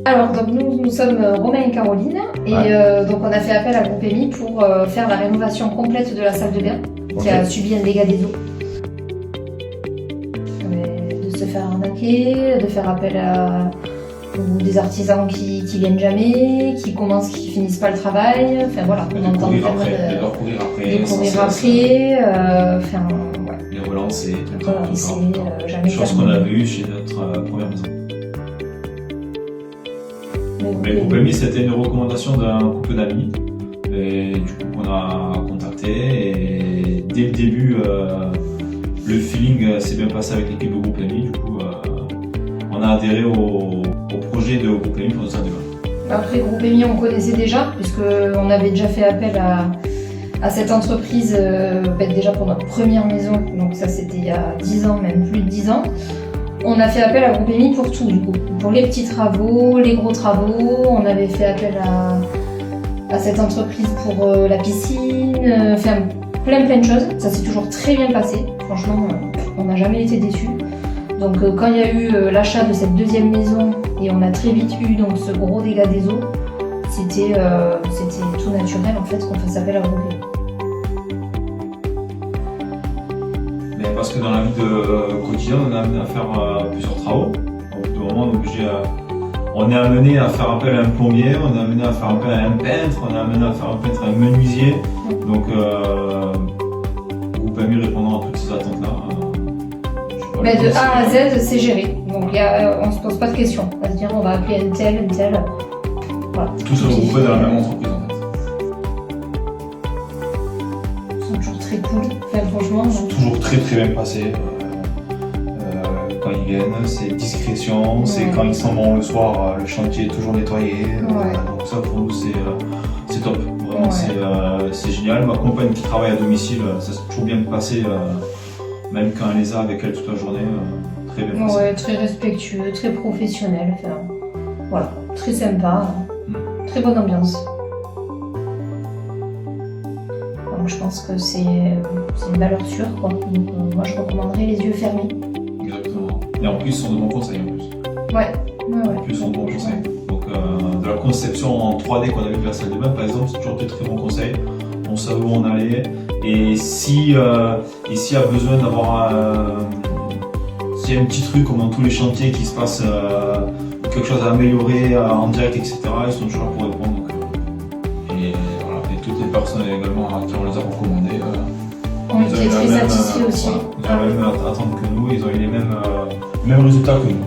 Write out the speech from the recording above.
Alors, donc nous sommes Romain et Caroline, et donc on a fait appel à Groupe EMI pour faire la rénovation complète de la salle de bain qui a subi un dégât des eaux. De se faire arnaquer, de faire appel à des artisans qui viennent jamais, qui commencent, qui finissent pas le travail, enfin voilà, on entend courir après, les relancer, jamais chose qu'on a vue chez notre première maison. Mais Groupe EMI, c'était une recommandation d'un couple d'amis, et du coup qu'on a contacté, et dès le début, le feeling s'est bien passé avec l'équipe de Groupe EMI, du coup on a adhéré au projet de Groupe EMI pour nos salles de bain. Après Groupe EMI on connaissait déjà, puisqu'on avait déjà fait appel à cette entreprise déjà pour notre première maison, donc ça c'était il y a 10 ans, même plus de 10 ans. On a fait appel à Groupe EMI pour tout du coup, pour les petits travaux, les gros travaux, on avait fait appel à cette entreprise pour la piscine, enfin plein de choses, ça s'est toujours très bien passé, franchement on n'a jamais été déçus. Donc quand il y a eu l'achat de cette deuxième maison et on a très vite eu donc ce gros dégât des eaux, c'était tout naturel en fait qu'on fasse appel à Groupe EMI. Mais parce que dans la vie de quotidien, on est amené à faire plusieurs travaux. Au bout d'un moment, on est amené à faire appel à un plombier, on est amené à faire appel à un peintre, on est amené à faire appel à un menuisier. Donc Groupe EMI répondant à toutes ces attentes-là. Mais de A à Z, c'est géré. Donc on ne se pose pas de questions. On va se dire on va appeler un tel. Voilà. Tout se regroupé dans la même entreprise en fait. Ils sont toujours très cool. Enfin, franchement. C'est toujours très bien passé. Quand ils viennent, c'est discrétion, c'est quand ils s'en vont le soir, le chantier est toujours nettoyé. Donc ça pour nous c'est top. Vraiment c'est génial. Ma compagne qui travaille à domicile, ça s'est toujours bien passé. Même quand elle les a avec elle toute la journée, très bien passé. Ouais, très respectueux, très professionnel, enfin, voilà, très sympa, très bonne ambiance. Donc je pense que c'est une valeur sûre, quoi. Donc moi je recommanderais les yeux fermés. Exactement. Et en plus ils sont de bons conseils en plus. Ouais. En plus ils sont de bons conseils. Donc de la conception en 3D qu'on avait de la salle de bain par exemple, c'est toujours des très bons conseils. On savait où on allait. Et s'il y a besoin d'avoir s'il y a un petit truc comme dans tous les chantiers qui se passe, quelque chose à améliorer en direct, etc., ils sont toujours là pour répondre. Donc, et voilà. Et toutes les personnes également à qui on les a recommandées, on était très satisfaits aussi. Voilà, ils ont la même attente que nous, ils ont eu les mêmes résultats que nous.